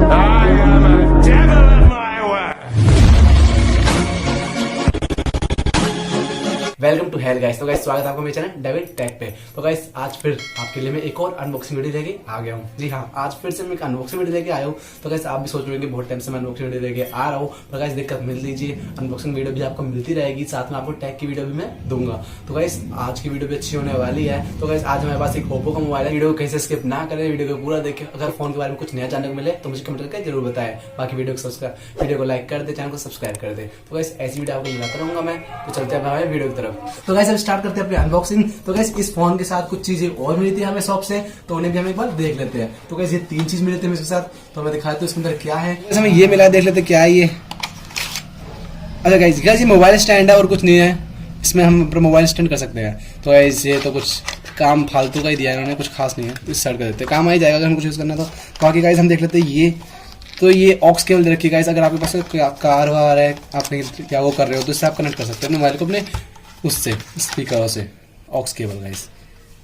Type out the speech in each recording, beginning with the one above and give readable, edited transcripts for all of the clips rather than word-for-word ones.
I am a devil in my way. Welcome to hell guys. तो guys स्वागत है आपको मेरे चैनल डेविल टेक पे। तो गाइस आज फिर आपके लिए मैं एक और अनबॉक्सिंग वीडियो लेके आ गया हूँ। जी हाँ, आज फिर से मैं एक अनबॉक्सिंग वीडियो लेके आया हूँ। तो गाइस आप भी सोच रहे हो कि बहुत टाइम से मैं अनबॉक्सिंग वीडियो लेके आ रहा हूँ, पर गाइस दिक्कत मिल लीजिए, अनबॉक्सिंग वीडियो भी आपको मिलती रहेगी, साथ में आपको टैग की वीडियो भी मैं दूंगा। तो गाइस आज की वीडियो भी अच्छी होने वाली है। तो गाइस आज हमारे पास एक ओप्पो का मोबाइल है। वीडियो को कहीं से स्किप ना करें, वीडियो को पूरा देखें। अगर फोन के बारे में कुछ नया जानने को मिले तो मुझे कमेंट करके जरूर बताएं। बाकी वीडियो को लाइक कर दे, चैनल को सब्सक्राइब कर दे। तो गाइस ऐसी वीडियो आपको लाता रहूंगा मैं। तो चलते हैं हमारे वीडियो की तरफ। तो गाइस अब स्टार्ट करते हैं अपनी अनबॉक्सिंग। तो गाइस इस फोन के साथ कुछ चीजें और मिली थी हमें शॉप से, तो उन्हें भी हम एक बार देख लेते हैं। तो गाइस ये 3 चीज मिली थी इसके साथ, तो मैं दिखाता हूँ इसके अंदर क्या है। हमें ये मिला, देख लेते क्या है ये। अच्छा गाइस ये मोबाइल स्टैंड है और कुछ नहीं है। इसमें हम अपना मोबाइल स्टैंड कर सकते हैं। तो गाइस ये तो कुछ काम फालतू का ही दिया है इन्होंने, कुछ खास नहीं है। इस साइड कर देते हैं, काम आ ही जाएगा अगर हम कुछ यूज करना तो। बाकी गाइस हम देख लेते हैं ये। तो ये ऑक्स केबल दे रखी है गाइस। अगर आपके पास कार वार है, आपने क्या वो कर रहे हो, तो इससे आप कनेक्ट कर सकते हैं मोबाइल को अपने उससे, स्पीकर से। ऑक्स केबल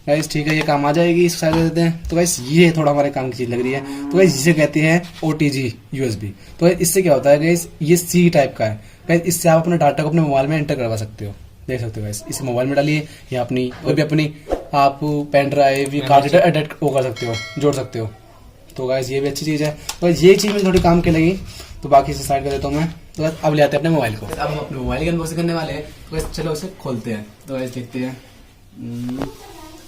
गाइस ठीक है, ये काम आ जाएगी। इस साइड देते हैं। तो गाइस ये थोड़ा हमारे काम की चीज लग रही है। तो गाइस जिसे कहते हैं OTG USB। तो इससे क्या होता है गाइस, ये C टाइप का है गाइस। इससे आप अपने डाटा को अपने मोबाइल में एंटर करवा सकते हो। देख सकते हो गाइस, इसे मोबाइल में डालिए या अपनी कोई भी अपनी आप पेन ड्राइव कार्ड एडिट वो कर सकते हो, जोड़ सकते हो। तो गाइस ये भी अच्छी चीज है। तो ये चीज मुझे थोड़ी काम की लगी, तो बाकी से साइड कर देता हूँ मैं। तो अब ले आते हैं अपने मोबाइल को। अब हम अपने मोबाइल की अनबॉक्सिंग करने वाले हैं। तो गाइस चलो उसे खोलते हैं। तो गाइस देखते हैं।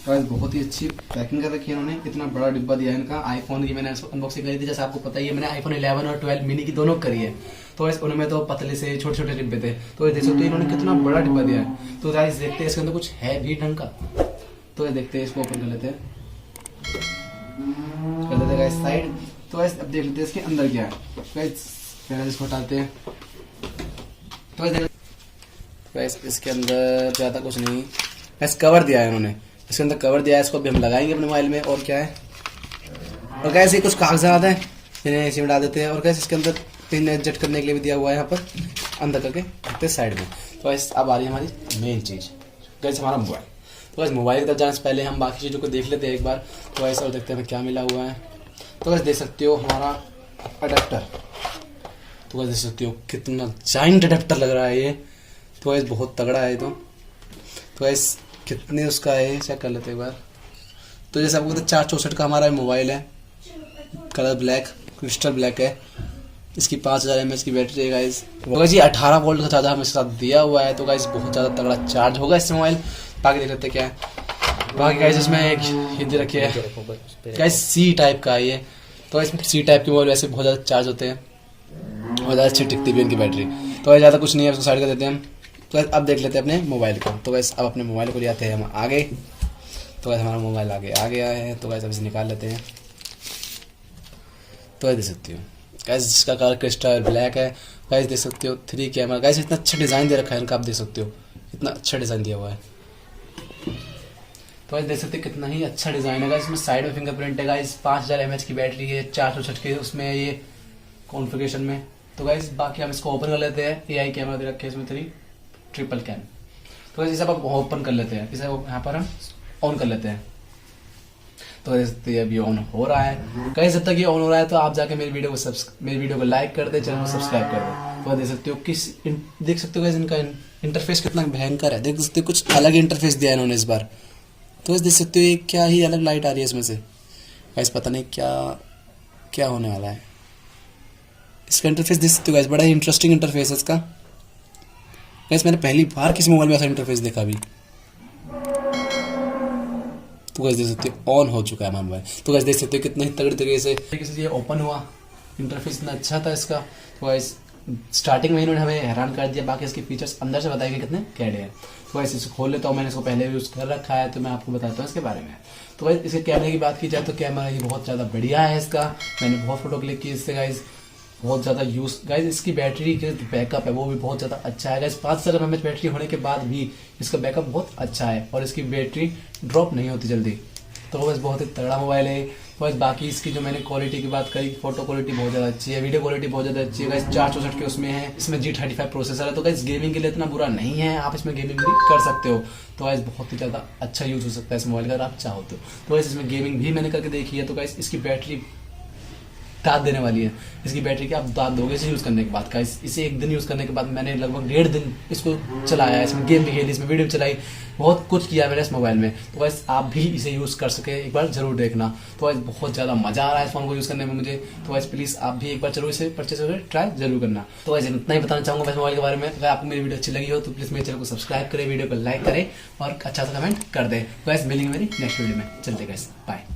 गाइस बहुत ही अच्छी पैकिंग कर रखी है इन्होंने। इतना बड़ा डिब्बा दिया है इनका। आईफोन की मैंने अनबॉक्सिंग करी थी, जैसे आपको पता ही है, मैंने आईफोन 11 और 12 मिनी की दोनों करी है। तो गाइस उनमें तो पतले से छोटे छोटे डिब्बे थे। तो देख सकते हो इन्होंने कितना बड़ा डिब्बा दिया है। तो गाइस देखते हैं इसके अंदर कुछ है भी ढंग का। तो देखते हैं, इसको ओपन कर लेते हैं, कर देते हैं गाइस साइड। तो गाइस अब देख लेते हैं इसके अंदर क्या है। गाइस पहले इसको हटाते हैं। तो गाइस इसके अंदर ज्यादा कुछ नहीं, गाइस कवर दिया है इन्होंने। इसके अंदर कवर दिया है, इसको भी हम लगाएंगे अपने मोबाइल में। और क्या है, और गाइस ये कुछ कागजात हैं, इन्हें इसी में डाल देते हैं। और गाइस इसके अंदर पिन एडजस्ट करने के लिए भी दिया हुआ है, यहाँ पर अंदर करके रखते साइड में। तो गाइस अब आ रही है हमारी मेन चीज, गाइस हमारा मोबाइल। तो गाइस मोबाइल की तरफ जाने से पहले हम बाकी चीज़ों को देख लेते हैं एक बार। तो गाइस और देखते हैं क्या मिला हुआ है। तो गाइस देख सकते हो हमारा अडेप्टर। तो गाइस देख सकते हो कितना जाइंट अडेप्टर लग रहा है ये। तो गाइस बहुत तगड़ा है ये तो गाइस कितने उसका है चेक कर लेते हैं एक बार। तो जैसे आपको पता है 464 का हमारा मोबाइल है, कलर ब्लैक, क्रिस्टल ब्लैक है। इसकी 5000 mAh की बैटरी है गाइस। तो गाइस ये 18 वोल्ट का चार्जर हमें साथ दिया हुआ है। तो गाइस बहुत ज़्यादा तगड़ा चार्ज होगा इससे मोबाइल। बाकी देख लेते क्या है। बाकी गाइस इसमें एक हिंदी रखी है गाइस, C टाइप का है ये। तो इसमें C टाइप के मोबाइल वैसे बहुत ज़्यादा चार्ज होते हैं और ज़्यादा अच्छी टिकती भी इनकी बैटरी। तो ज़्यादा कुछ नहीं है, उसको साइड कर देते हैं हम। तो अब देख लेते हैं अपने मोबाइल को। तो गाइस अब अपने मोबाइल को ले आते हैं हम आगे। तो गाइस हमारा मोबाइल आगे आ गया है। तो गाइस अब इसे निकाल लेते हैं। तो देख सकते हो गाइस इसका कलर क्रिस्टल ब्लैक है। गाइस देख सकते हो 3 कैमरा। गाइस इतना अच्छा डिज़ाइन दे रखा है इनका, आप देख सकते हो इतना अच्छा डिज़ाइन दिया हुआ है। तो गाइस देख सकते हो कितना ही अच्छा डिज़ाइन है गाइस। इसमें साइड में फिंगरप्रिंट है गाइस। 5000 mAh की बैटरी है, 460 के उसमें है ये कॉन्फ़िगरेशन में। तो गाइस बाकी हम इसको ओपन कर लेते हैं। AI कैमरा दे रखे हैं इसमें 3 ट्रिपल कैम। तो इसे अब ओपन कर लेते हैं, इसे यहाँ पर हम ऑन कर लेते हैं। तो अभी ऑन हो रहा है गाइस। जब तक ये ऑन हो रहा है तो आप जाके मेरी वीडियो को लाइक कर दे, चैनल को सब्सक्राइब कर दे। तो देख सकते हो देख सकते हो गाइस इनका इंटरफेस कितना भयंकर है। देख सकते हो कुछ अलग इंटरफेस दिया है इन्होंने इस बार। तो देख सकते हो ये क्या ही अलग लाइट आ रही है इसमें से गाइस, पता नहीं क्या क्या होने वाला है। इसका इंटरफेस देख सकते हो गाइस, बड़ा ही इंटरेस्टिंग इंटरफेस है इसका गाइस। मैंने पहली बार किसी मोबाइल में ऐसा इंटरफेस देखा अभी। तो गाइस देख सकते हो ऑन हो चुका है हमारा मोबाइल। तो गाइस देख सकते हो कितना ही तगड़े तरीके से ये ओपन हुआ। इंटरफेस इतना अच्छा था इसका। तो गाइस स्टार्टिंग में इन्होंने हमें हैरान कर दिया। बाकी इसके फीचर्स अंदर से बताएंगे कितने कैडे हैं। तो गाइस इसे खोल लेता हूँ, मैंने इसको पहले यूज़ कर रखा है, तो मैं आपको बताता हूँ इसके बारे में। तो गाइस इसके कैमरे की बात की जाए तो कैमरा ये बहुत ज़्यादा बढ़िया है इसका। मैंने बहुत फोटो क्लिक की इससे गाइस, बहुत ज़्यादा यूज़। गाइस इसकी बैटरी के बैकअप है वो भी बहुत ज़्यादा अच्छा है गाइस। 5000 mAh बैटरी होने के बाद भी इसका बैकअप बहुत अच्छा है और इसकी बैटरी ड्रॉप नहीं होती जल्दी। तो बस बहुत ही तगड़ा मोबाइल है। बस बाकी इसकी जो मैंने क्वालिटी की बात करी, फोटो क्वालिटी बहुत ज़्यादा अच्छी है, वीडियो क्वालिटी बहुत ज़्यादा अच्छी है गाइस। 464 के उसमें है। इसमें G35 प्रोसेसर है। तो गाइस गेमिंग के लिए इतना बुरा नहीं है, आप इसमें गेमिंग भी कर सकते हो। तो गाइस बहुत ही ज़्यादा अच्छा यूज़ हो सकता है इस मोबाइल का अगर आप चाहो तो। गाइस इसमें गेमिंग भी मैंने करके देखी है। तो गाइस इसकी बैटरी दाद देने वाली है। इसकी बैटरी की आप दाद दोगे इसे यूज करने के बाद। गाइस इसे एक दिन यूज करने के बाद मैंने लगभग 1.5 दिन इसको चलाया, इसमें गेम भी खेली, इसमें वीडियो भी चलाई, बहुत कुछ किया मैंने इस मोबाइल में। तो गाइस आप भी इसे यूज कर सके एक बार जरूर देखना। तो गाइस बहुत ज्यादा मजा आ रहा है इस फोन को यूज करने में मुझे। तो गाइस प्लीज आप भी एक बार जरूर इसे परचेस करके ट्राई जरूर करना। तो गाइस इतना ही बताना चाहूंगा इस मोबाइल के बारे में। अगर आपको मेरी वीडियो अच्छी लगी हो तो प्लीज मेरे चैनल को सब्सक्राइब करें, वीडियो को लाइक करें और अच्छा सा कमेंट कर दे। गाइस मिलेंगे मेरी नेक्स्ट वीडियो में। चलते गाइस, बाय।